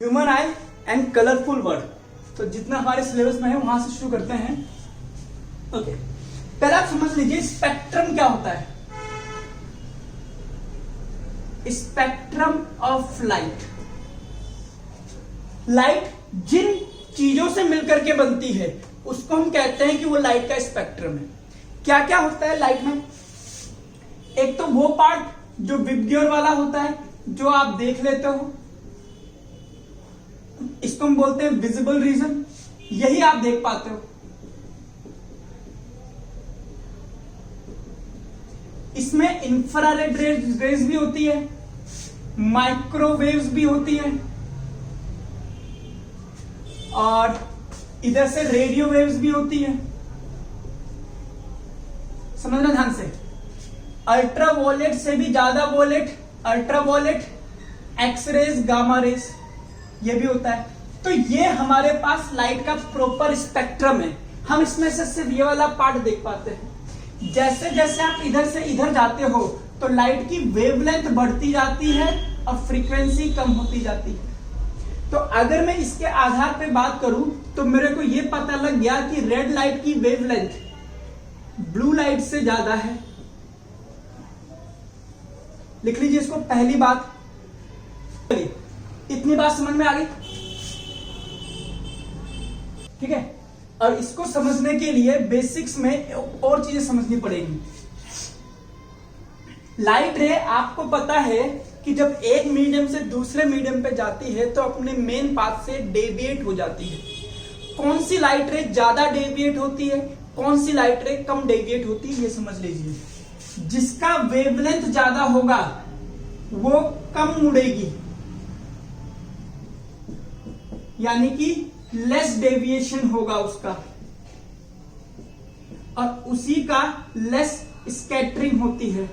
Human I and colourful word. तो जितना हमारे सिलेबस में है वहां से शुरू करते हैं। ओके, पहले आप समझ लीजिए स्पेक्ट्रम क्या होता है। स्पेक्ट्रम ऑफ लाइट, लाइट जिन चीजों से मिलकर के बनती है उसको हम कहते हैं कि वो लाइट का स्पेक्ट्रम है। क्या क्या होता है लाइट में? एक तो वो पार्ट जो विबग्योर वाला होता है, जो आप देख लेते हो, इसको हम बोलते हैं विजिबल रीजन, यही आप देख पाते हो। इसमें इंफ्रारेड रेज भी होती है, माइक्रोवेव्स भी होती है, और इधर से रेडियो वेव्स भी होती है। समझना ध्यान से। अल्ट्रावॉयलेट से भी ज्यादा violet, ultraviolet, X rays, gamma rays, ये भी होता है। तो ये हमारे पास लाइट का प्रॉपर स्पेक्ट्रम है। हम इसमें से सिर्फ ये वाला पार्ट देख पाते हैं। जैसे जैसे आप इधर से इधर जाते हो तो लाइट की वेवलेंथ बढ़ती जाती है और फ्रीक्वेंसी कम होती जाती है। तो अगर मैं इसके आधार पे बात करूं तो मेरे को यह पता लग गया कि रेड लाइट की वेवलेंथ ब्लू लाइट से ज्यादा है। लिख लीजिए इसको, पहली बात। इतनी बात समझ में आ गई? ठीक है। और इसको समझने के लिए बेसिक्स में और चीजें समझनी पड़ेगी। लाइट रे आपको पता है कि जब एक मीडियम से दूसरे मीडियम पे जाती है तो अपने मेन पाथ से डेविएट हो जाती है। कौन सी लाइट रे ज्यादा डेविएट होती है, कौन सी लाइट रे कम डेविएट होती है, ये समझ लीजिए। जिसका वेवलेंथ ज्यादा होगा वो कम मुड़ेगी, यानी कि लेस डेविएशन होगा उसका, और उसी का लेस स्कैटरिंग होती है।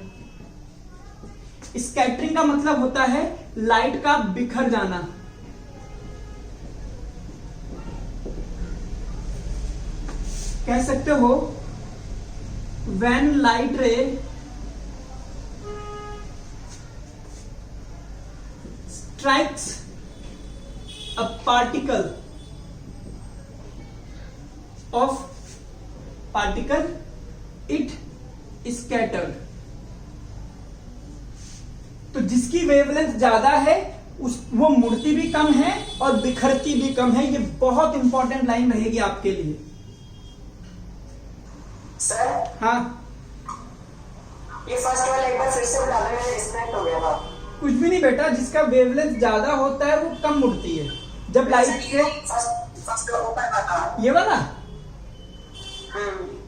स्कैटरिंग का मतलब होता है लाइट का बिखर जाना। कह सकते हो व्हेन लाइट रे strikes a particle it scattered. तो जिसकी वेवलेंथ ज्यादा है वो मुड़ती भी कम है और बिखरती भी कम है। ये बहुत इंपॉर्टेंट लाइन रहेगी आपके लिए। सर, हाँ, ये फर्स्ट वाला एक बार फिर से बता दो, मेरा डिस्कनेक्ट हो गया था। कुछ भी नहीं बेटा, जिसका वेवलेंथ ज्यादा होता है वो कम मुड़ती है। जब लाइट के फर्स्ट ऊपर था ये वाला,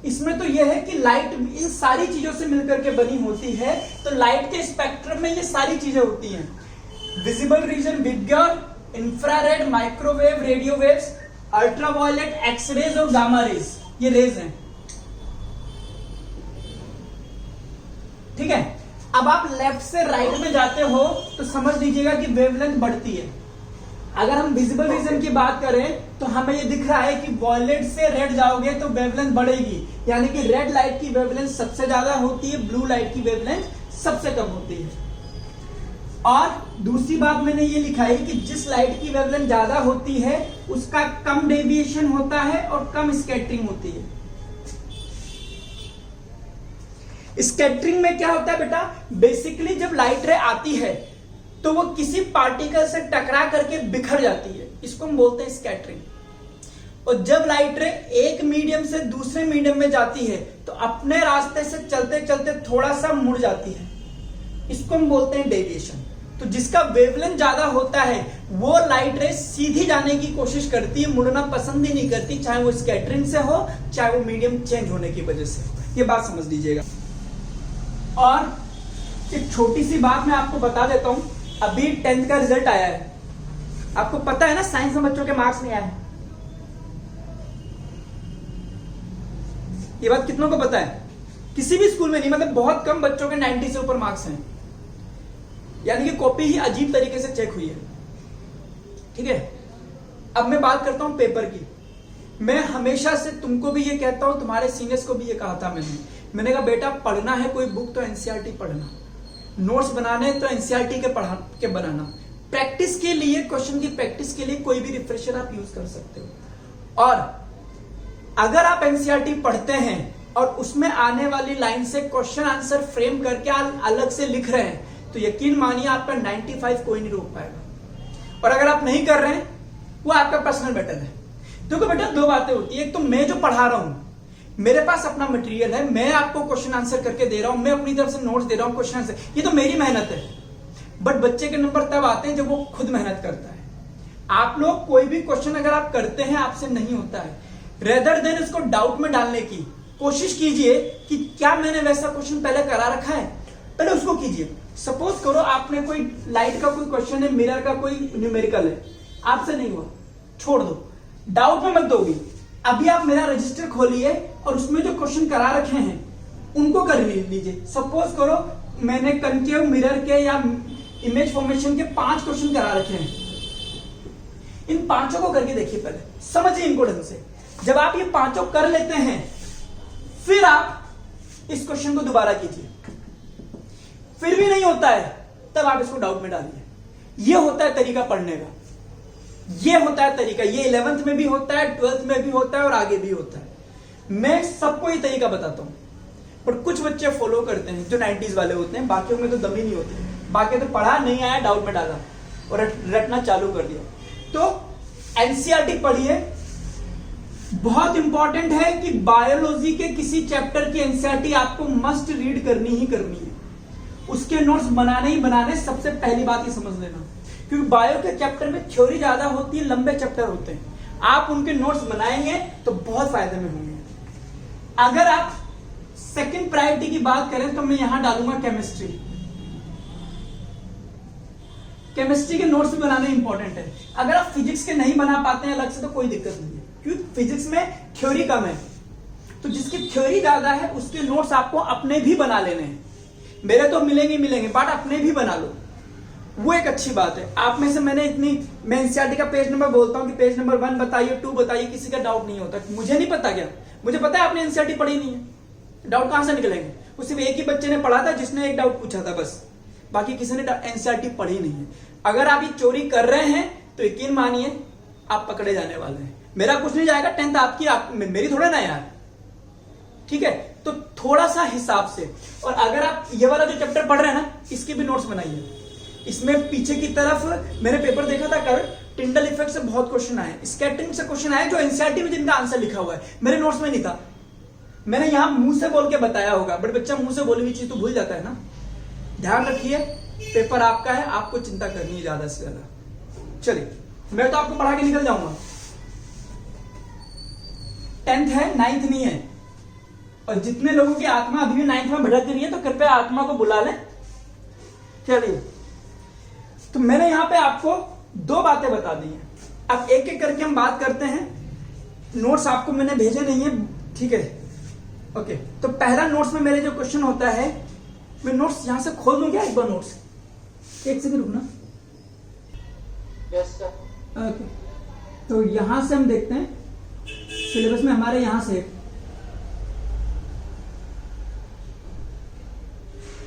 इसमें तो यह है कि लाइट इन सारी चीजों से मिलकर के बनी होती है। तो लाइट के स्पेक्ट्रम में ये सारी चीजें होती हैं। Visible region, VIBGYOR, infrared, microwave, radio waves, ultraviolet, X rays और गामा रेज, ये रेज हैं। ठीक है। अब आप लेफ्ट से राइट में जाते हो तो समझ लीजिएगा कि वेवलेंथ बढ़ती है। अगर हम विजिबल रीजन की बात करें तो हमें ये दिख रहा है कि वॉयलेट से रेड जाओगे तो वेवलेंथ बढ़ेगी, यानी कि रेड लाइट की वेवलेंथ सबसे ज्यादा होती है, ब्लू लाइट की वेवलेंथ सबसे कम होती है। और दूसरी बात मैंने ये लिखा है कि जिस लाइट की वेवलेंथ ज्यादा होती है उसका कम डेविएशन होता है और कम स्कैटरिंग होती है। स्कैटरिंग में क्या होता है बेटा? बेसिकली जब लाइट रे आती है तो वो किसी पार्टिकल से टकरा करके बिखर जाती है, इसको हम बोलते हैं स्कैटरिंग। और जब लाइट रे एक मीडियम से दूसरे मीडियम में जाती है तो अपने रास्ते से चलते चलते थोड़ा सा मुड़ जाती है, इसको हम बोलते हैं डेविएशन। तो जिसका वेवलेंथ ज्यादा होता है वो लाइट रे सीधी जाने की कोशिश करती है, मुड़ना पसंद ही नहीं करती, चाहे वो स्कैटरिंग से हो चाहे वो मीडियम चेंज होने की वजह से हो। ये बात समझ लीजिएगा। और एक छोटी सी बात मैं आपको बता देता हूं, अभी 10th का रिजल्ट आया है। आपको पता है ना साइंस में बच्चों के मार्क्स नहीं आए। ये बात कितनों को पता है? किसी भी स्कूल में नहीं, मतलब बहुत कम बच्चों के 90 से ऊपर मार्क्स हैं, यानी कि कॉपी ही अजीब तरीके से चेक हुई है। ठीक है। अब मैं बात करता हूं पेपर की। मैं हमेशा से तुमको भी ये कहता हूं, तुम्हारे सीनियर्स को भी ये कहा था मैंने कहा बेटा पढ़ना है कोई बुक तो एनसीईआरटी पढ़ना, नोट्स बनाने तो एनसीईआरटी के बनाना, प्रैक्टिस के लिए, क्वेश्चन की प्रैक्टिस के लिए कोई भी रिफ्रेशर आप यूज कर सकते हो। और अगर आप एनसीईआरटी पढ़ते हैं और उसमें आने वाली लाइन से क्वेश्चन आंसर फ्रेम करके आप अलग से लिख रहे हैं तो यकीन मानिए आपका 95 कोई नहीं रोक पाएगा। और अगर आप नहीं कर रहे हैं वो आपका पर्सनल मैटर है। देखो बेटा, दो बातें होती है, एक तो मैं जो पढ़ा रहा हूं, मेरे पास अपना मटेरियल है, मैं आपको क्वेश्चन आंसर करके दे रहा हूं, मैं अपनी तरफ से नोट्स दे रहा हूं, क्वेश्चन आंसर, ये तो मेरी मेहनत है। बट बच्चे के नंबर तब आते हैं जब वो खुद मेहनत करता है। आप लोग कोई भी क्वेश्चन अगर आप करते हैं आपसे नहीं होता है, रेदर देन इसको डाउट में डालने की कोशिश कीजिए कि क्या मैंने वैसा क्वेश्चन पहले करा रखा है, पहले उसको कीजिए। सपोज करो आपने कोई लाइट का कोई क्वेश्चन है, मिरर का कोई न्यूमेरिकल है, आपसे नहीं हुआ, छोड़ दो, डाउट में मत दोगी। अभी आप मेरा रजिस्टर खोलिए और उसमें जो क्वेश्चन करा रखे हैं उनको कर लीजिए। सपोज करो मैंने कनकेव मिरर के या इमेज फॉर्मेशन के 5 क्वेश्चन करा रखे हैं, इन 5 को करके देखिए, पहले समझिए इनको ढंग से। जब आप ये 5 कर लेते हैं फिर आप इस क्वेश्चन को दोबारा कीजिए, फिर भी नहीं होता है तब आप इसको डाउट में डालिए। ये होता है तरीका पढ़ने का, ये होता है तरीका। ये 11th में भी होता है, 12th में भी होता है और आगे भी होता है। मैं सबको ये तरीका बताता हूं, पर कुछ बच्चे फॉलो करते हैं जो 90s वाले होते हैं, बाकियों में तो दम ही नहीं होती। बाकी तो पढ़ा नहीं आया, डाउट में डाला और रटना चालू कर दिया। तो एनसीईआरटी पढ़िए, बहुत इंपॉर्टेंट है कि बायोलॉजी के किसी चैप्टर की एनसीईआरटी आपको मस्ट रीड करनी ही करनी है। उसके नोट्स बनाने ही बनाने, सबसे पहली बात ये समझ लेना, क्योंकि बायो के चैप्टर में थ्योरी ज्यादा होती है, लंबे चैप्टर होते हैं। आप उनके नोट्स बनाएंगे तो बहुत फायदे में होंगे। अगर आप सेकंड प्रायोरिटी की बात करें तो मैं यहां डालूंगा केमिस्ट्री। केमिस्ट्री के नोट्स भी बनाने इंपॉर्टेंट है। अगर आप फिजिक्स के नहीं बना पाते हैं अलग से तो कोई दिक्कत नहीं है, क्योंकि फिजिक्स में थ्योरी कम है, तो जिसकी थ्योरी ज्यादा है उसके नोट्स आपको अपने भी बना लेने हैं। मेरे तो मिलेंगे बट अपने भी बना लो, वो एक अच्छी बात है। आप में से मैं एनसीईआरटी का पेज नंबर बोलता हूं कि पेज नंबर 1 बताइए, 2 बताइए, किसी का डाउट नहीं होता। मुझे नहीं पता क्या, मुझे पता है आपने एनसीईआरटी पढ़ी नहीं है, डाउट कहां से निकलेंगे। वो सिर्फ एक ही बच्चे ने पढ़ा था जिसने एक डाउट पूछा था बस, बाकी किसी ने एनसीईआरटी पढ़ी नहीं है। अगर आप ये चोरी कर रहे हैं तो यकीन मानिए आप पकड़े जाने वाले हैं। मेरा कुछ नहीं जाएगा, 10th आपकी मेरी थोड़ा ना यार, ठीक है। तो थोड़ा सा हिसाब से। और अगर आप ये वाला जो चैप्टर पढ़ रहे हैं ना, इसके भी नोट्स बनाइए। इसमें पीछे की तरफ मैंने पेपर देखा था कल, टिंडल इफेक्ट से बहुत क्वेश्चन आए, स्कैटरिंग से क्वेश्चन आए जो एनसीईआरटी में जिनका आंसर लिखा हुआ है, मेरे नोट्स में नहीं था। मैंने यहां मुंह से बोल के बताया होगा, बट बच्चा मुंह से बोली हुई चीज तो भूल जाता है ना। ध्यान रखिए, पेपर आपका है, आपको चिंता करनी है ज्यादा से ज्यादा। चलिए, मैं तो आपको पढ़ा के निकल जाऊंगा। 10th है, 9th नहीं है। और जितने लोगों की आत्मा अभी भी 9th में भटक रही है तो कृपया आत्मा को बुला लें। चलिए, तो मैंने यहां पे आपको 2 बातें बता दी हैं। अब एक एक करके हम बात करते हैं। नोट्स आपको मैंने भेजे नहीं है, ठीक है, ओके। तो पहला नोट्स में मेरे जो क्वेश्चन होता है, मैं नोट्स यहां से खोल दूं क्या एक बार नोट्स? एक सेकंड रुकना। Yes sir. ओके, तो यहां से हम देखते हैं सिलेबस में हमारे यहां से,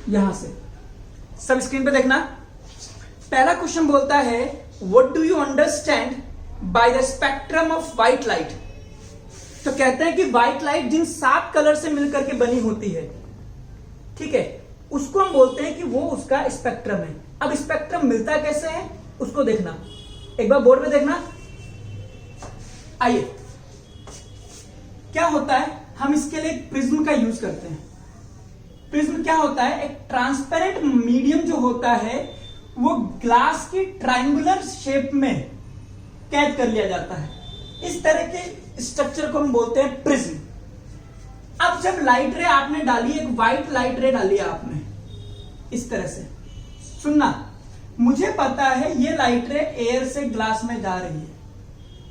यहां से सब स्क्रीन पे देखना। पहला क्वेश्चन बोलता है, what do you understand by the spectrum of white light. तो कहते हैं कि व्हाइट लाइट जिन 7 कलर से मिलकर के बनी होती है, ठीक है, उसको हम बोलते हैं कि वो उसका स्पेक्ट्रम है। अब स्पेक्ट्रम मिलता कैसे है उसको देखना, एक बार बोर्ड पे देखना। आइए, क्या होता है, हम इसके लिए प्रिज्म का यूज करते हैं। प्रिज्म क्या होता है, एक ट्रांसपेरेंट मीडियम जो होता है वो ग्लास की ट्रायंगुलर शेप में कैद कर लिया जाता है। इस तरह के स्ट्रक्चर को हम बोलते हैं प्रिज्म। अब जब लाइट रे आपने डाली, एक व्हाइट लाइट रे डाली आपने इस तरह से, सुनना, मुझे पता है ये लाइट रे एयर से ग्लास में जा रही है,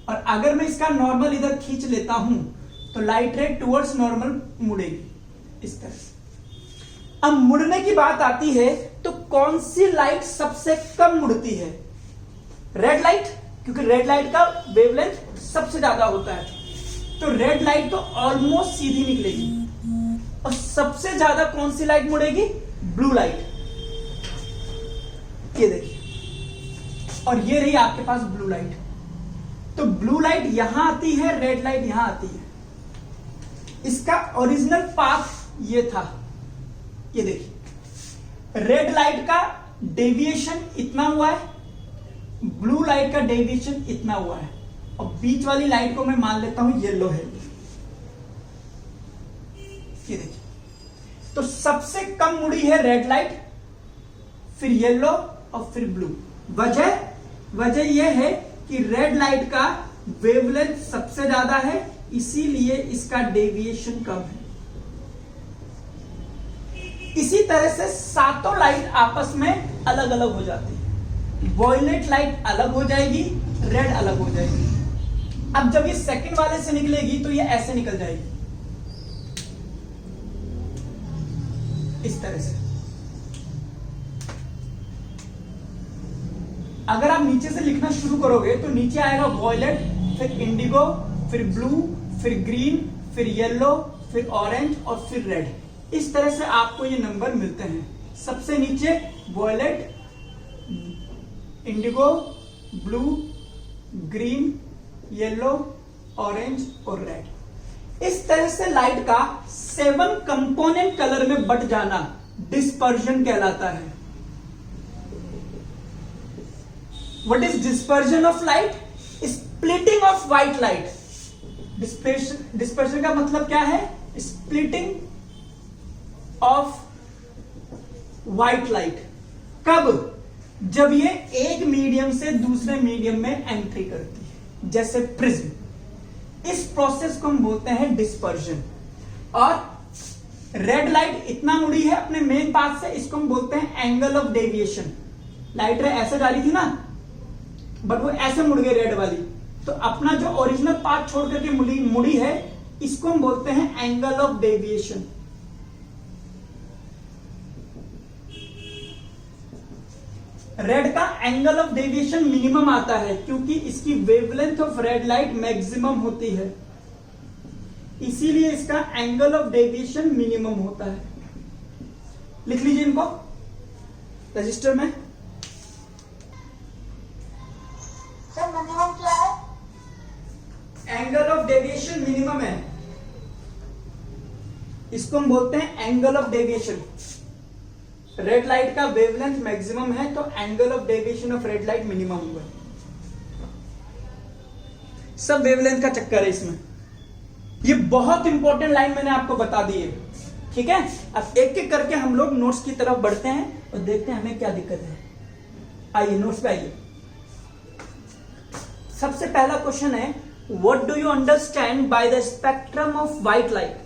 और अगर मैं इसका नॉर्मल इधर खींच लेता हूं तो लाइट रे टुवर्ड्स नॉर्मल मुड़ेगी इस तरह से। अब मुड़ने की बात आती है तो कौन सी लाइट सबसे कम मुड़ती है? रेड लाइट, क्योंकि रेड लाइट का वेवलेंथ सबसे ज्यादा होता है, तो रेड लाइट तो ऑलमोस्ट सीधी निकलेगी। और सबसे ज्यादा कौन सी लाइट मुड़ेगी? Blue light. ये देखिए, और ये रही आपके पास ब्लू लाइट। तो ब्लू लाइट यहां आती है, रेड लाइट यहां आती है। इसका ओरिजिनल पाथ ये था, ये देखिए रेड लाइट का डेविएशन इतना हुआ है, ब्लू लाइट का डेविएशन इतना हुआ है, और बीच वाली लाइट को मैं मान लेता हूं येलो है। ये देखिए, तो सबसे कम मुड़ी है रेड लाइट, फिर येलो और फिर ब्लू। वजह यह है कि रेड लाइट का वेवलेंथ सबसे ज्यादा है, इसीलिए इसका डेविएशन कम है। इसी तरह से सातों लाइट आपस में अलग अलग हो जाती है। वॉयलेट लाइट अलग हो जाएगी, रेड अलग हो जाएगी। अब जब ये सेकंड वाले से निकलेगी तो ये ऐसे निकल जाएगी, इस तरह से। अगर आप नीचे से लिखना शुरू करोगे तो नीचे आएगा वॉयलेट, फिर इंडिगो, फिर ब्लू, फिर ग्रीन, फिर येलो, फिर ऑरेंज और फिर रेड। इस तरह से आपको ये नंबर मिलते हैं। सबसे नीचे violet, indigo, blue, green, yellow, orange और रेड। इस तरह से लाइट का 7 कंपोनेंट कलर में बट जाना डिस्पर्जन कहलाता है। What is dispersion of light? Splitting of white light. Dispersion का मतलब क्या है? Splitting of white light. कब? जब ये एक मीडियम से दूसरे मीडियम में एंट्री करती है, जैसे प्रिज्म। इस प्रोसेस को हम बोलते हैं डिस्पर्जन। और रेड लाइट इतना मुड़ी है अपने मेन पाथ से, इसको हम बोलते हैं एंगल ऑफ डेविएशन। लाइट रे ऐसे जा रही थी ना, बट वो ऐसे मुड़ गई रेड वाली, तो अपना जो ओरिजिनल पाथ छोड़ करके मुड़ी है, इसको हम बोलते हैं एंगल ऑफ डेविएशन। रेड का एंगल ऑफ डेविएशन मिनिमम आता है, क्योंकि इसकी wavelength of red light maximum होती है, इसीलिए इसका एंगल ऑफ डेविएशन मिनिमम होता है। लिख लीजिए इनको रजिस्टर में। सर मिनिमम क्या है? एंगल ऑफ डेविएशन मिनिमम है, इसको हम बोलते हैं angle of deviation. Red light का वेवलेंथ मैक्सिमम है, तो angle of deviation of red light minimum हुआ। सब वेवलेंथ का चक्कर है इसमें। ये बहुत इंपॉर्टेंट लाइन मैंने आपको बता दी है, ठीक है। अब एक एक करके हम लोग नोट्स की तरफ बढ़ते हैं और देखते हैं हमें क्या दिक्कत है। आइए नोट्स पे आइए। सबसे पहला क्वेश्चन है, what do you understand by the spectrum of white light?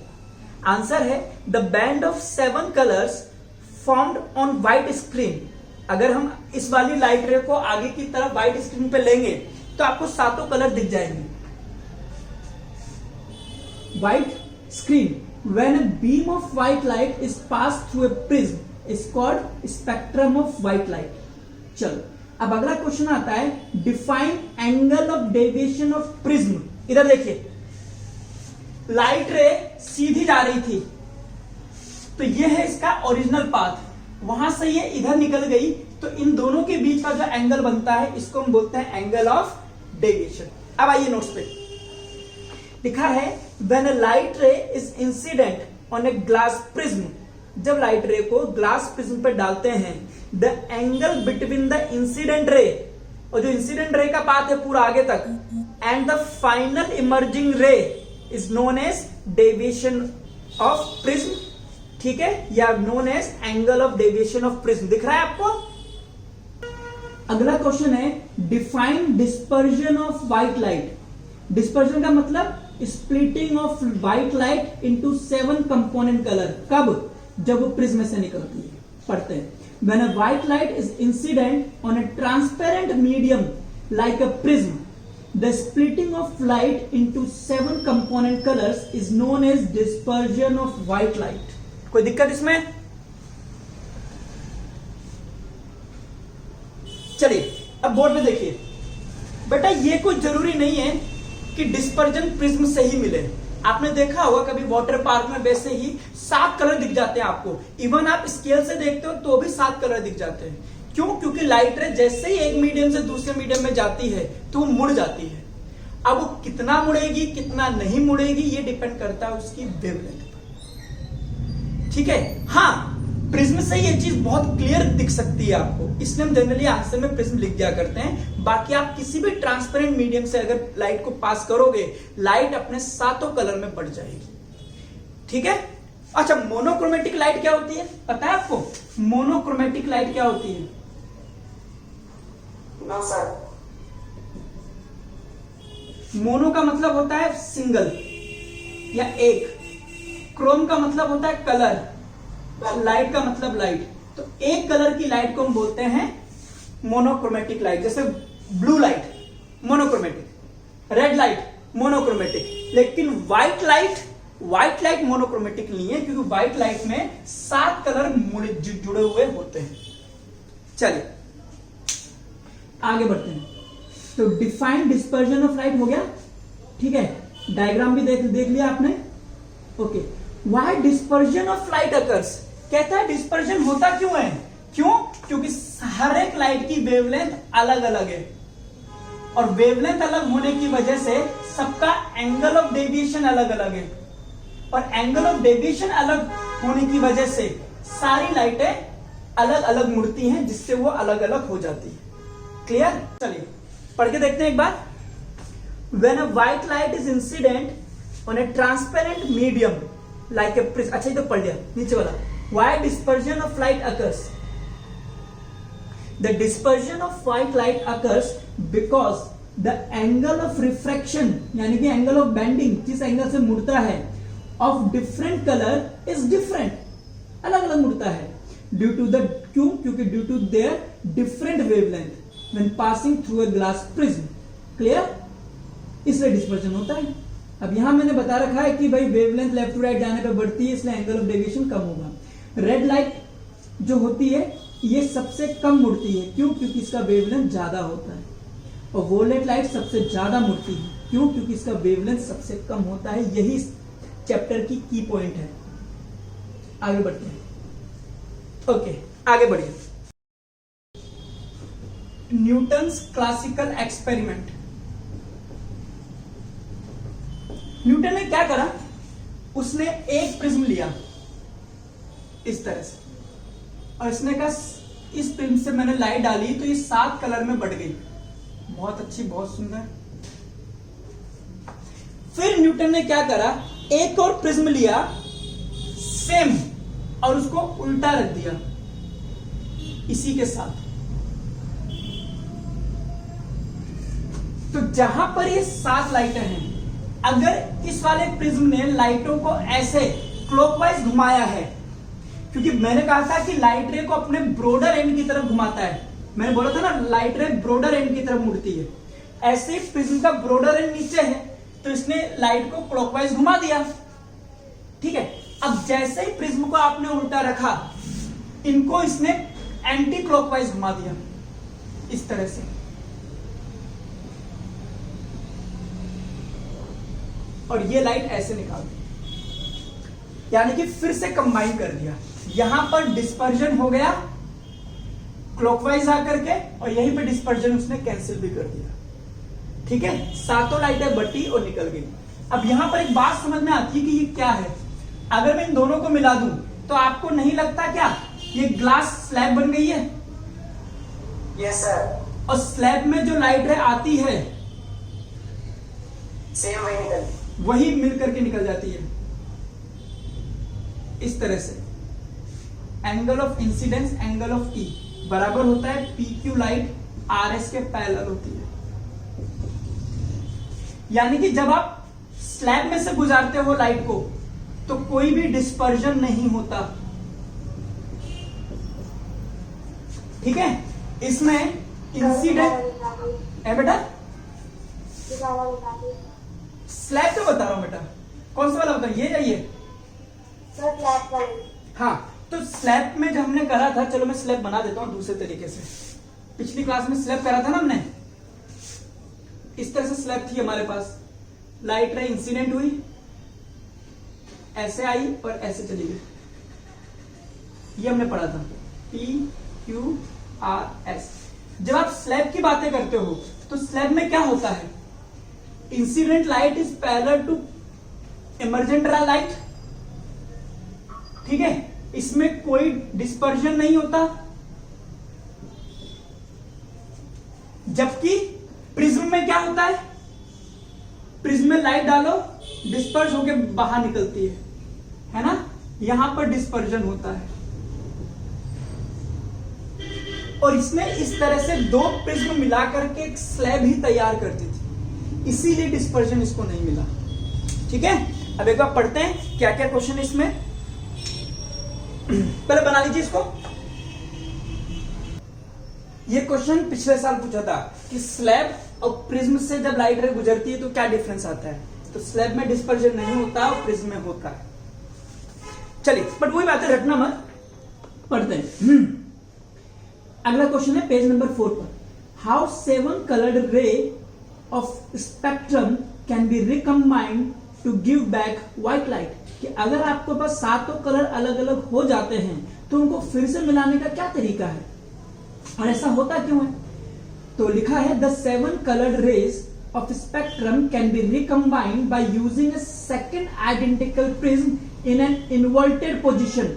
Answer है the band of 7 colours formed on white screen. अगर हम इस वाली लाइट रे को आगे की तरफ व्हाइट स्क्रीन पे लेंगे तो आपको सातों कलर दिख जाएंगे। White screen, when a beam of white light is pass through a prism is called spectrum of white light. चलो अब अगला क्वेश्चन आता है, define angle of deviation of prism. इधर देखिए, लाइट रे सीधी जा रही थी, तो ये है इसका ओरिजिनल पाथ, वहां से ये इधर निकल गई, तो इन दोनों के बीच का जो एंगल बनता है इसको हम बोलते हैं एंगल ऑफ डेविएशन। अब आइए नोट्स पे, लिखा है व्हेन अ लाइट रे is incident on a glass prism. जब लाइट रे को ग्लास प्रिज्म पे डालते हैं, the angle between the incident ray, और जो इंसिडेंट रे का पाथ है पूरा आगे तक, and the final emerging ray is known as deviation of prism, ठीक है, या known as angle of deviation of prism. दिख रहा है आपको? अगला क्वेश्चन है, define dispersion of white light. Dispersion का मतलब splitting of white light into 7 component colour. कब? जब वो प्रिज्म से निकलती है। पढ़ते हैं, when a white light is incident on a transparent medium like a prism, the splitting of light into 7 component colors is known as dispersion of white light. कोई दिक्कत इसमें? चलिए अब बोर्ड पे देखिए। बेटा ये कुछ जरूरी नहीं है कि डिस्पर्जन प्रिज्म से ही मिले। आपने देखा होगा कभी वाटर पार्क में वैसे ही 7 कलर दिख जाते हैं आपको। इवन आप स्केल से देखते हो तो भी 7 कलर दिख जाते हैं। क्यों? क्योंकि लाइट रे जैसे ही एक मीडियम से दूसरे मीडियम में जाती है तो वो मुड़ जाती है। अब वो कितना मुड़ेगी कितना नहीं मुड़ेगी ये डिपेंड करता है उसकी वेवलेंथ पर। ठीक है, हाँ प्रिज्म से ये चीज बहुत क्लियर दिख सकती है आपको, इसलिए हम जनरली आंसर में प्रिज्म लिख दिया करते हैं। बाकी आप किसी भी ट्रांसपेरेंट मीडियम से अगर लाइट को पास करोगे, लाइट अपने सातों कलर में बढ़ जाएगी। ठीक है, अच्छा मोनोक्रोमेटिक लाइट क्या होती है पता है आपको? मोनोक्रोमेटिक लाइट क्या होती है? No sir. मोनो का मतलब होता है सिंगल या एक, क्रोम का मतलब होता है कलर, लाइट का मतलब लाइट। तो एक कलर की लाइट को हम बोलते हैं मोनोक्रोमेटिक लाइट। जैसे blue light monochromatic, red light monochromatic. लेकिन व्हाइट लाइट मोनोक्रोमेटिक नहीं है, क्योंकि व्हाइट लाइट में 7 कलर जुड़े हुए होते हैं। चलिए आगे बढ़ते हैं। तो डिफाइंड डिस्पर्जन ऑफ लाइट हो गया, ठीक है, डायग्राम भी देख लिया आपने। Okay, why dispersion of light occurs, कहता है डिस्पर्जन होता क्यों है? क्यों? क्योंकि हर एक लाइट की वेवलेंथ अलग अलग है, और वेवलेंथ अलग होने की वजह से सबका एंगल ऑफ डेविएशन अलग अलग है, और एंगल ऑफ डेविएशन अलग होने की वजह से सारी लाइटें अलग अलग मुड़ती हैं, जिससे वो अलग अलग हो जाती है। क्लियर? चलिए पढ़ के देखते हैं एक बार। When a white light is incident on a transparent medium like a prism, अच्छा ये तो पढ़ लिया, नीचे वाला why dispersion of light occurs? The dispersion of white light occurs because the angle of refraction यानी कि angle of bending, जिस एंगल से मुड़ता है, of different color is different, अलग अलग मुड़ता है, due to the क्यों? क्योंकि due to their different wavelength when passing through a glass prism. Clear? इसलिए डिस्पर्जन होता है। अब यहां मैंने बता रखा है कि भाई वेवलेंथ लेफ्ट टू राइट जाने पे बढ़ती है, इसलिए एंगल ऑफ डेविएशन कम होगा। रेड लाइट जो होती है ये सबसे कम मुड़ती है, क्यों? क्योंकि इसका वेवलेंथ ज्यादा होता है। और वोलेट लाइट सबसे ज्यादा मुड़ती है, क्यों? क्योंकि इसका वेवलेंथ सबसे कम होता है। यही चैप्टर की पॉइंट है। आगे बढ़ते हैं। ओके, आगे बढ़िए। Newton's classical experiment. न्यूटन ने क्या करा? उसने एक प्रिज्म लिया इस तरह से, और इसने कहा इस प्रिज्म से मैंने लाइट डाली तो ये 7 कलर में बढ़ गई। बहुत अच्छी, बहुत सुंदर। फिर न्यूटन ने क्या करा? एक और प्रिज्म लिया सेम, और उसको उल्टा रख दिया इसी के साथ। तो जहां पर ये 7 लाइटें हैं, अगर इस वाले प्रिज्म ने लाइटों को ऐसे क्लॉकवाइज घुमाया है, क्योंकि मैंने कहा था कि लाइट रे को अपने ब्रॉडर एंड की तरफ घुमाता है, मैंने बोला था ना लाइट रे ब्रॉडर एंड की तरफ मुड़ती है। ऐसे ही प्रिज्म का ब्रॉडर एंड नीचे है, तो इसने लाइट को क्लॉकवाइज घुमा दिया। ठीक है, अब जैसे ही प्रिज्म को आपने उल्टा रखा, इनको इसने एंटी क्लॉकवाइज घुमा दिया इस तरह से। और ये लाइट ऐसे निकाल दी, यानी कि फिर से कंबाइन कर दिया। यहां पर डिस्पर्जन हो गया क्लॉकवाइज आकर के, और यहीं पे डिस्पर्जन उसने कैंसिल भी कर दिया। ठीक है, 7 लाइटें बटी और निकल गई। अब यहां पर एक बात समझ में आती है कि ये क्या है। अगर मैं इन दोनों को मिला दूं तो आपको नहीं लगता क्या ये ग्लास स्लैब बन गई है? Yes sir. और स्लैब में जो लाइट है आती है सेम वही निकल, वही मिल करके निकल जाती है इस तरह से। Angle of incidence angle of E बराबर होता है P Q light R S के पैरेलल होती है। यानी कि जब आप स्लैब में से गुजारते हो लाइट को तो कोई भी डिस्पर्जन नहीं होता। ठीक है, इसमें इंसिडेंट है बेटा, स्लैब तो बता रहा हूं बेटा, कौन सा वाला बता, ये जाइए। हाँ, तो स्लैब में जो हमने करा था, चलो मैं स्लैब बना देता हूं दूसरे तरीके से। पिछली क्लास में स्लैब करा था ना हमने, इस तरह से स्लैब थी हमारे पास, लाइट रे इंसिडेंट हुई, ऐसे आई और ऐसे चली गई। ये हमने पढ़ा था, P Q RS। जब आप स्लैब की बातें करते हो तो स्लैब में क्या होता है, incident light is parallel to emergent light, ठीक है, इसमें कोई डिस्पर्जन नहीं होता। जबकि प्रिज्म में क्या होता है, प्रिज्म में लाइट डालो डिस्पर्स होके बाहर निकलती है ना, यहां पर डिस्पर्जन होता है। और इसने इस तरह से दो प्रिज्म मिलाकर के एक स्लैब ही तैयार कर दी थी, इसीलिए डिस्पर्जन इसको नहीं मिला। ठीक है, अब एक बार पढ़ते हैं क्या क्या क्वेश्चन है इसमें। पहले बना लीजिए इसको। ये क्वेश्चन पिछले साल पूछा था कि स्लैब और प्रिज्म से जब लाइट रे गुजरती है तो क्या डिफरेंस आता है। तो स्लैब में डिस्पर्जन नहीं होता और प्रिज्म में होता है। चलिए, बट वही बात है, रटना मत, पढ़ते हैं। अगला क्वेश्चन है पेज नंबर 4 पर। How 7 coloured ray of spectrum can be recombined to give back white light. कि अगर आपके पास 7 कलर अलग अलग हो जाते हैं तो उनको फिर से मिलाने का क्या तरीका है और ऐसा होता क्यों है। तो लिखा है the 7 coloured rays of spectrum can be recombined by using a second identical prism in an inverted position।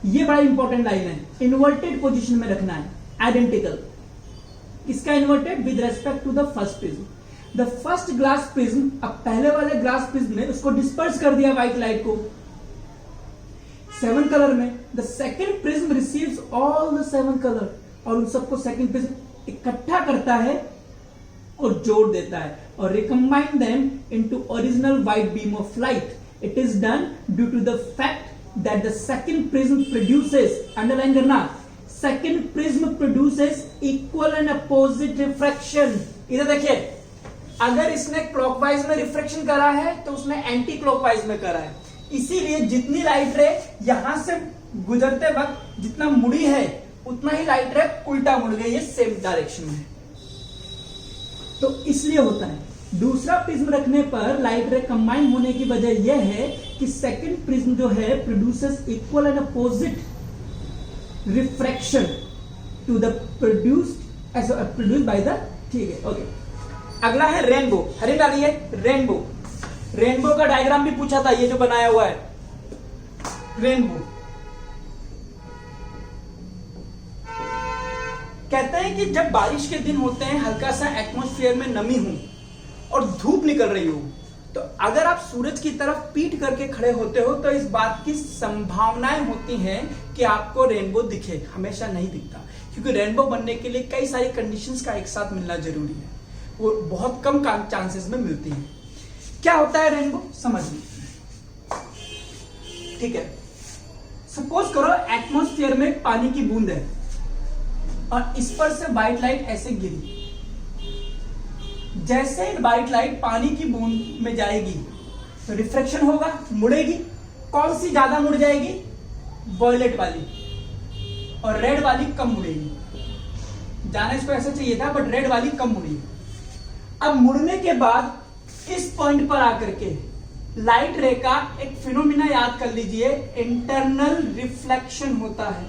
ये बड़ा इंपॉर्टेंट लाइन है, इन्वर्टेड पोजीशन में रखना है, आइडेंटिकल। इसका inverted with respect to the first prism. The first glass prism, अब पहले वाले ग्लास प्रिज्म ने उसको डिस्पर्स कर दिया व्हाइट लाइट को 7 कलर में। The second prism receives all the 7 colour, और उन सबको सेकेंड प्रिज्म इकट्ठा करता है और जोड़ देता है और recombine them into original white beam of light. It is done due to the fact that the second prism produces, underline करना, second prism produces equal and opposite refraction. इधर देखिए, अगर इसने क्लॉकवाइज में रिफ्रैक्शन करा है तो उसने एंटी क्लॉकवाइज में करा है, इसीलिए जितनी लाइट रे यहां से गुजरते वक्त जितना मुड़ी है उतना ही लाइट रे उल्टा मुड़ गई है सेम डायरेक्शन में, तो इसलिए होता है। दूसरा प्रिज्म रखने पर लाइट रे कंबाइन होने की वजह यह है कि सेकंड प्रिज्म जो है produces equal and opposite refraction to the produced by the, ठीक है, ओके। अगला है रेनबो। हरी डालिए, रेनबो। रेनबो का डायग्राम भी पूछा था, ये जो बनाया हुआ है रेनबो। कहते हैं कि जब बारिश के दिन होते हैं, हल्का सा एटमॉस्फेयर में नमी हो और धूप निकल रही हो, तो अगर आप सूरज की तरफ पीठ करके खड़े होते हो तो इस बात की संभावनाएं होती हैं कि आपको रेनबो दिखे। हमेशा नहीं दिखता, क्योंकि रेनबो बनने के लिए कई सारी कंडीशंस का एक साथ मिलना जरूरी है, वो बहुत कम चांसेस में मिलती है। क्या होता है रेनबो, समझिए, ठीक है। सपोज करो एटमॉस्फेयर में पानी की बूंद है और इस पर से व्हाइट लाइट ऐसे गिरी। जैसे व्हाइट लाइट पानी की बूंद में जाएगी तो रिफ्रैक्शन होगा, मुड़ेगी। कौन सी ज्यादा मुड़ जाएगी, वॉयलेट वाली, और रेड वाली कम मुड़ेगी। जाना इसको ऐसा चाहिए था, बट रेड वाली कम मुड़ी। अब मुड़ने के बाद इस पॉइंट पर आकर के लाइट रे का एक फिनोमिना याद कर लीजिए, इंटरनल रिफ्लेक्शन होता है।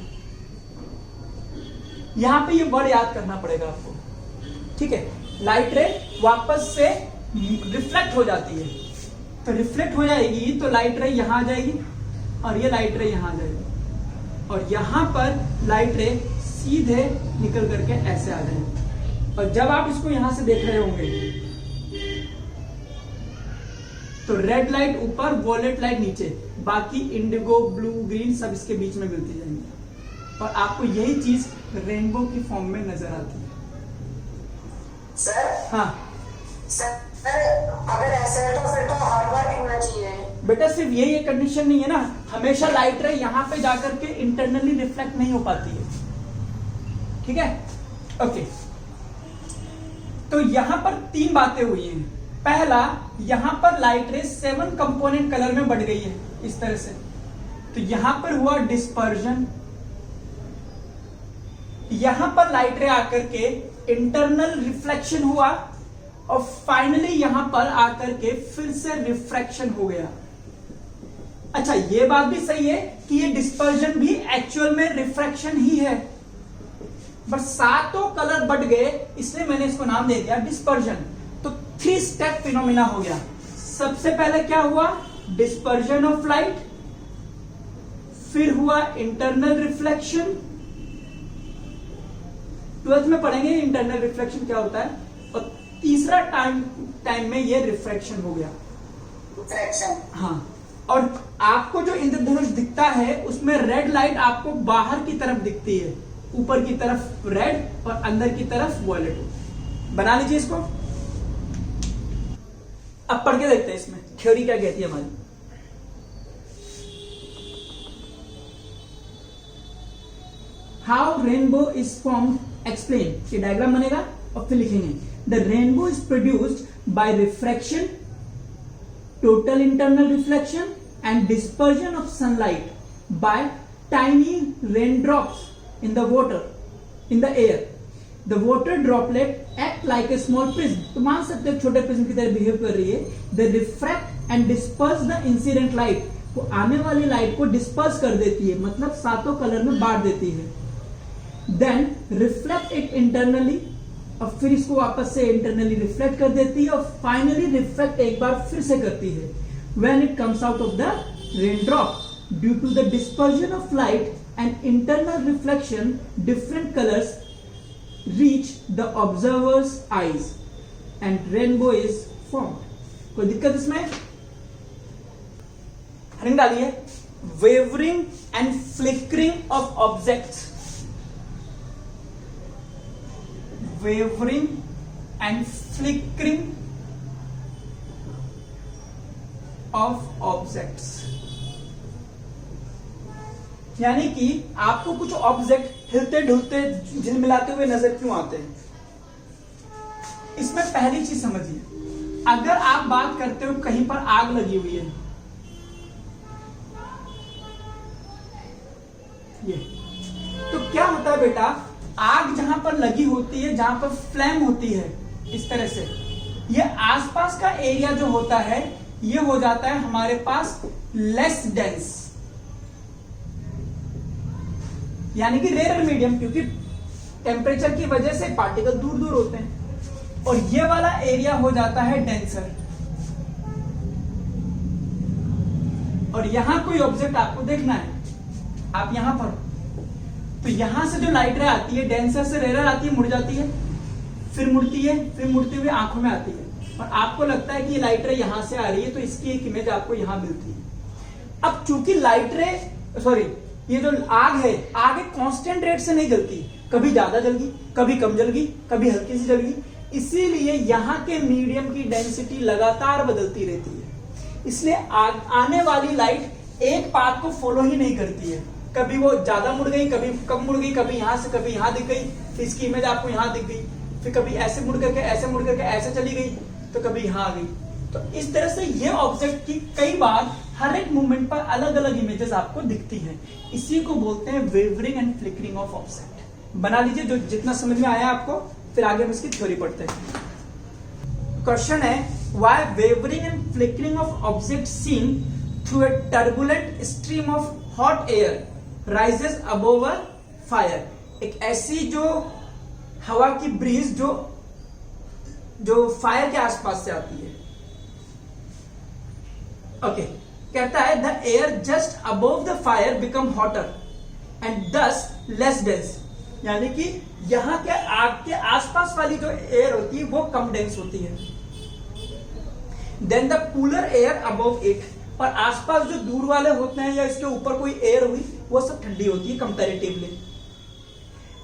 यहां पे ये वर्ड याद करना पड़ेगा आपको, ठीक है। लाइट रे वापस से रिफ्लेक्ट हो जाती है, तो रिफ्लेक्ट हो जाएगी तो लाइट रे यहां आ जाएगी और ये लाइट रे यहां आ जाएगी, और यहां पर लाइट रे सीधे निकल करके ऐसे आ जाएगी। और जब आप इसको यहां से देख रहे होंगे तो रेड लाइट ऊपर, वॉयलेट लाइट नीचे, बाकी इंडिगो, ब्लू, ग्रीन सब इसके बीच में मिलती जाएंगी, और आपको यही चीज रेनबो की फॉर्म में नजर आती है। सर, हाँ सर, अगर ऐसा है तो फिर तो हर बार गिनना चाहिए। बेटा सिर्फ यही एक कंडीशन नहीं है ना, हमेशा लाइट रे यहां पे जाकर के इंटरनली रिफ्लेक्ट नहीं हो पाती है, ठीक है, ओके। तो यहां पर 3 बातें हुई हैं। पहला, यहां पर लाइट रे 7 कंपोनेंट कलर में बढ़ गई है इस तरह से, तो यहां पर हुआ डिस्पर्जन। यहां पर लाइट रे आकर के इंटरनल रिफ्लेक्शन हुआ, और फाइनली यहां पर आकर के फिर से रिफ्रैक्शन हो गया। अच्छा, यह बात भी सही है कि ये डिस्पर्जन भी एक्चुअल में रिफ्रैक्शन ही है। बट सातों कलर बढ़ गए, इसलिए मैंने इसको नाम दे दिया डिस्पर्जन। तो 3 स्टेप फिनोमिना हो गया। सबसे पहले क्या हुआ, डिस्पर्जन ऑफ लाइट, फिर हुआ इंटरनल रिफ्लेक्शन, 12th में पढ़ेंगे इंटरनल रिफ्लेक्शन क्या होता है, और तीसरा टाइम में ये रिफ्रैक्शन हो गया। रिफ्रैक्शन, हाँ, और आपको जो इंद्रधनुष दिखता है उसमें रेड लाइट आपको बाहर की तरफ दिखती है, ऊपर की तरफ रेड और अंदर की तरफ वॉयलेट। बना लीजिए इसको, अब पढ़ के देखते हैं इसमें थ्योरी क्या कहती है हमारी। How rainbow is formed explain, ये डायग्राम बनेगा और फिर लिखेंगे the rainbow is produced by refraction, total internal reflection and dispersion of sunlight by tiny raindrops in the water, in the air. The water droplet act like a small prism. तो मान सकते हो छोटे prism की तरह behave कर रही है। They refract and disperse the incident light. वो आने वाली लाइट को डिस्पर्स कर देती है, मतलब सातों कलर में बांट देती है। Then reflect it internally, और फिर इसको वापस से इंटरनली रिफ्लेक्ट कर देती है, और फाइनली रिफ्लेक्ट एक बार फिर से करती है। When it comes out of the raindrop, due to the dispersion of light and internal reflection, different colors reach the observer's eyes and rainbow is formed. कोई दिक्कत इसमें? हेडिंग डालिए, wavering and flickering of objects. Wavering and flickering of objects, यानी कि आपको कुछ object हिलते ढुलते झिलमिलाते हुए नजर क्यों आते हैं। इसमें पहली चीज समझिए, अगर आप बात करते हो कहीं पर आग लगी हुई है, ये तो क्या होता है बेटा, आग जहां पर लगी होती है, जहां पर फ्लेम होती है, इस तरह से ये आसपास का एरिया जो होता है ये हो जाता है हमारे पास लेस डेंस, यानी कि रेयर मीडियम, क्योंकि टेम्परेचर की वजह से पार्टिकल दूर दूर होते हैं, और ये वाला एरिया हो जाता है डेंसर। और यहां कोई ऑब्जेक्ट आपको देखना है, आप यहां पर, तो यहां से जो लाइट रे आती है डेंसर से रेयर आती है, मुड़ जाती है, फिर मुड़ती है, फिर मुड़ते हुए आंखों में आती है, और आपको लगता है कि ये लाइट रे यहां से आ रही है, तो इसकी एक इमेज आपको यहां मिलती है। अब चूंकि लाइट रे, सॉरी, ये जो आग है, आग एक कांस्टेंट रेट से नहीं जलती, कभी ज्यादा जल गई, कभी कम जल गई, कभी हल्की सी जल गई, इसीलिए यहां के मीडियम की डेंसिटी लगातार बदलती रहती है। इसलिए आने वाली लाइट एक पाथ को फॉलो ही नहीं करती है, कभी वो ज्यादा मुड़ गई, कभी कम मुड़ गई, कभी यहां से कभी यहां दिख गई, फिर इसकी इमेज आपको यहां दिख गई, फिर कभी ऐसे मुड़ करके ऐसे चली गई, तो कभी यहां आ गई। तो इस तरह से ये ऑब्जेक्ट की कई बार हर एक मूवमेंट पर अलग अलग इमेजेस आपको दिखती हैं, इसी को बोलते हैं wavering and flickering of object. बना लीजिए जो जितना समझ में आया आपको, फिर आगे हम इसकी थ्योरी पढ़ते हैं। क्वेश्चन है, why wavering and flickering of object seen through a turbulent stream of hot air rises above a fire. एक ऐसी जो हवा की ब्रीज जो फायर के आसपास से आती है। ओके, कहता है the air just above the fire become hotter and दस लेस डेंस, यानी कि यहां के आग के आसपास वाली जो एयर होती है वो कम डेंस होती है। Then the cooler air above it, और आसपास जो दूर वाले होते हैं या इसके ऊपर कोई एयर हुई वो सब ठंडी होती है कंपैरेटिवली।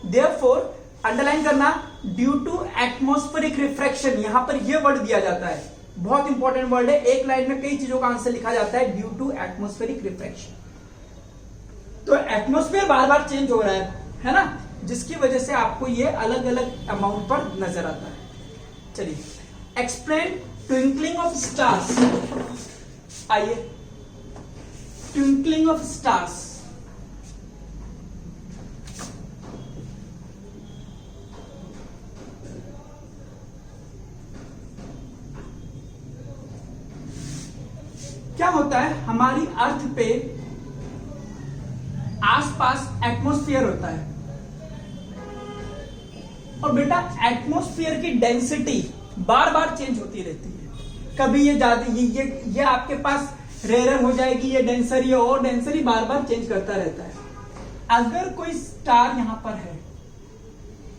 देयरफॉर अंडरलाइन करना, ड्यू टू एटमॉस्फेरिक रिफ्रैक्शन, यहां पर यह वर्ड दिया जाता है, बहुत इंपॉर्टेंट वर्ड है, एक लाइन में कई चीजों का आंसर लिखा जाता है, ड्यू टू एटमॉस्फेरिक रिफ्रैक्शन। तो एटमॉस्फेयर बार बार चेंज हो रहा है ना, जिसकी वजह से आपको ये अलग अलग अमाउंट पर नजर आता है। चलिए, एक्सप्लेन ट्विंकलिंग ऑफ स्टार्स। आइए, ट्विंकलिंग ऑफ स्टार्स। क्या होता है, हमारी अर्थ पे आसपास एटमॉस्फेयर होता है, और बेटा एटमॉस्फेयर की डेंसिटी बार बार चेंज होती रहती है। कभी ये ज्यादा ये आपके पास रेयर हो जाएगी, ये डेंसर, ये और डेंसर, बार बार चेंज करता रहता है। अगर कोई स्टार यहां पर है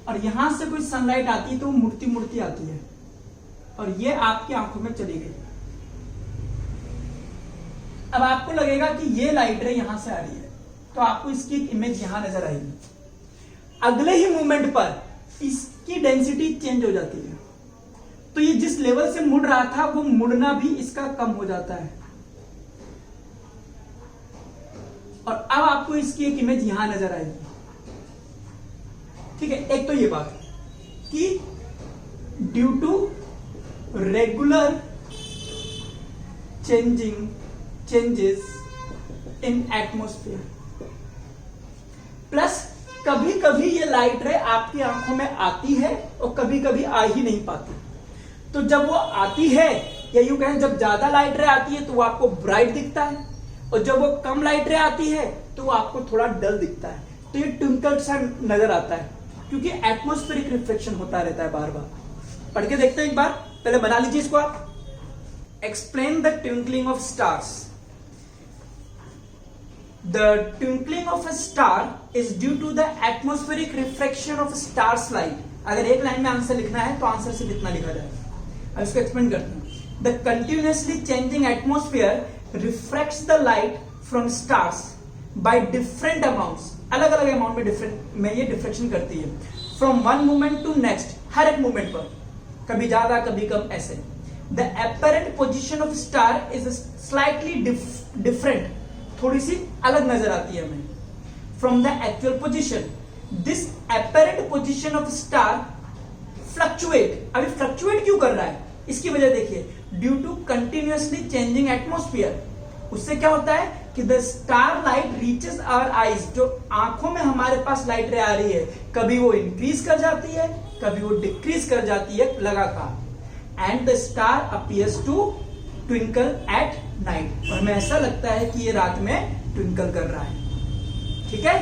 और यहां से कोई सनलाइट आती है तो वो मुड़ती मुड़ती आती है और ये आपकी आंखों में चली गई। अब आपको लगेगा कि ये लाइट रे यहां से आ रही है, तो आपको इसकी एक इमेज यहां नजर आएगी। अगले ही मोमेंट पर इसकी डेंसिटी चेंज हो जाती है, तो ये जिस लेवल से मुड़ रहा था वो मुड़ना भी इसका कम हो जाता है। और अब आपको इसकी एक इमेज यहां नजर आएगी। ठीक है, एक तो ये बात कि due to regular changes in atmosphere, plus कभी कभी ये लाइट रे आपकी आंखों में आती है और कभी कभी आ ही नहीं पाती। तो जब वो आती है, या यूं कहें जब ज्यादा लाइट रे आती है तो वो आपको ब्राइट दिखता है, और जब वो कम लाइट रे आती है तो वो आपको थोड़ा डल दिखता है। तो ये ट्विंकल सा नजर आता है, क्योंकि एटमॉस्फेरिक रिफ्लेक्शन होता रहता है बार बार। पढ़ के देखते हैं एक बार, पहले बना लीजिए इसको आप। Explain the twinkling of stars. The twinkling of a star is due to the atmospheric refraction of star's light। अगर एक लाइन में आंसर लिखना है तो आंसर सिर्फ इतना लिखा जाएगा। अब इसको एक्सप्लेन करते हैं। The continuously changing atmosphere refracts the light from stars by different amounts। अलग अलग अमाउंट में ये डिफ्रेक्शन करती है। From one moment to next, हर एक मोमेंट पर, कभी ज्यादा कभी कम, ऐसे। The apparent position of star is slightly different, थोड़ी सी अलग नजर आती है हमें from the actual position. This apparent position of star fluctuate. अभी फ्लक्चुएट क्यों कर रहा है, इसकी वजह देखिए, due to continuously changing atmosphere. उससे क्या होता है कि the star light reaches our eyes. जो आंखों में हमारे पास लाइट रे आ रही है, कभी वो इंक्रीज कर जाती है, कभी वो डिक्रीज कर जाती है लगातार। And the star appears to twinkle at night. और हमें ऐसा लगता है कि ये रात में ट्विंकल कर रहा है। ठीक है,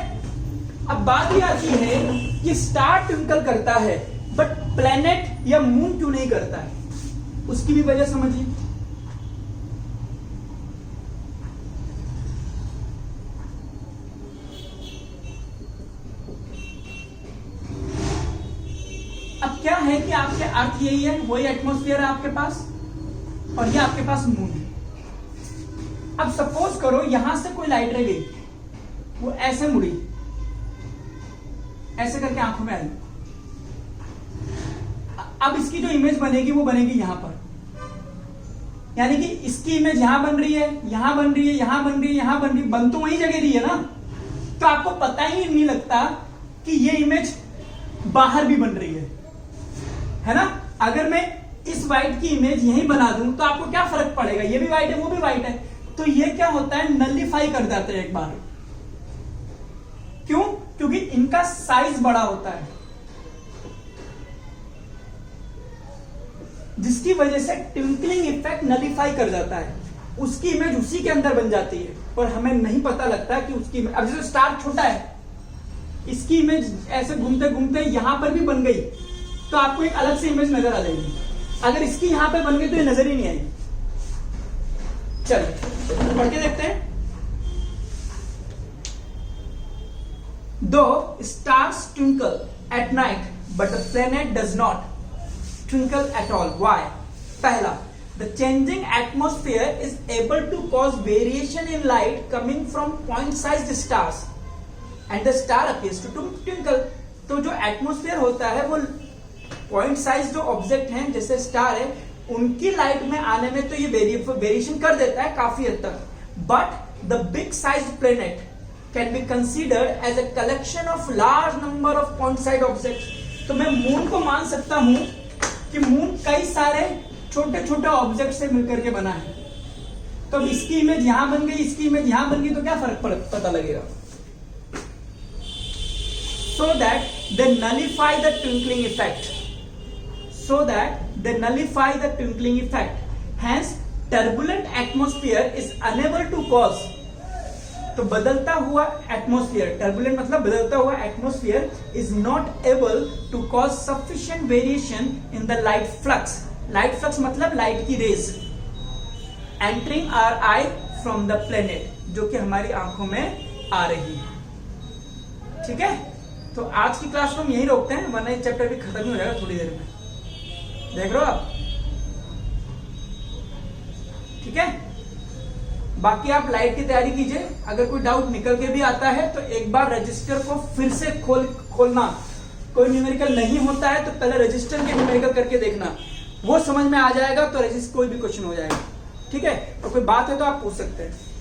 अब बात ये आती है कि स्टार ट्विंकल करता है बट प्लेनेट या मून क्यों नहीं करता है, उसकी भी वजह समझिए। अब क्या है कि आपके अर्थ यही है, वही एटमॉस्फेयर है आपके पास, और ये आपके पास मून है। अब सपोज करो यहां से कोई लाइट रह गई, वो ऐसे मुड़ी, ऐसे करके आंखों में आई। अब इसकी जो इमेज बनेगी वो बनेगी यहां पर, यानी कि इसकी इमेज यहां बन रही है, यहां बन रही है, यहां बन रही है, यहां बन रही है, बन तो वही जगह रही है ना। तो आपको पता ही नहीं लगता कि ये इमेज बाहर भी बन रही है ना। अगर मैं इस व्हाइट की इमेज यहीं बना दूं तो आपको क्या फर्क पड़ेगा, ये भी व्हाइट है वो भी व्हाइट है। तो ये क्या होता है, नलिफाई कर जाते हैं एक बार। क्यों? क्योंकि इनका साइज बड़ा होता है, जिसकी वजह से ट्विंकलिंग इफेक्ट नलिफाई कर जाता है, उसकी इमेज उसी के अंदर बन जाती है और हमें नहीं पता लगता कि उसकी। अब जैसे स्टार छोटा है, इसकी इमेज ऐसे घूमते घूमते यहां पर भी बन गई तो आपको एक अलग से इमेज नजर आ जाएगी। अगर इसकी यहां पे बन गई तो ये नजर ही नहीं आएगी। चलिए पढ़ के देखते हैं। Two stars twinkle at night but the planet does not twinkle at all. Why? पहला, the changing atmosphere is able to cause variation in light coming from point sized stars and the star appears to twinkle. तो जो atmosphere होता है वो point size जो object हैं जैसे star है, उनकी लाइट में आने में तो ये वेरिएशन कर देता है काफी हद तक। But the big size planet can be considered as a collection of large number of point side objects. तो मैं मून को मान सकता हूं कि मून कई सारे छोटे छोटे ऑब्जेक्ट से मिलकर के बना है। तो अब इसकी इमेज यहां बन गई, इसकी इमेज यहां बन गई, तो क्या फर्क पता लगेगा। So that they nullify the twinkling effect. So that they nullify the twinkling effect. Hence, turbulent atmosphere is unable to cause तो बदलता हुआ एटमोस्फियर, टर्बुलेंट मतलब बदलता हुआ atmosphere is not able to cause sufficient variation in the light flux. Light flux मतलब light की rays entering our eye from the planet, जो कि हमारी आंखों में आ रही है। ठीक है, तो आज की क्लास को हम यही रोकते हैं, वरना ये चैप्टर भी खत्म ही हो जाएगा थोड़ी देर में। देख रहे हो आप? ठीक है, बाकी आप लाइट की तैयारी कीजिए। अगर कोई डाउट निकल के भी आता है तो एक बार रजिस्टर को फिर से खोलना। कोई न्यूमेरिकल नहीं होता है तो पहले रजिस्टर के न्यूमेरिकल करके देखना, वो समझ में आ जाएगा तो रजिस्टर कोई भी क्वेश्चन हो जाएगा। ठीक है, तो कोई बात है तो आप पूछ सकते हैं।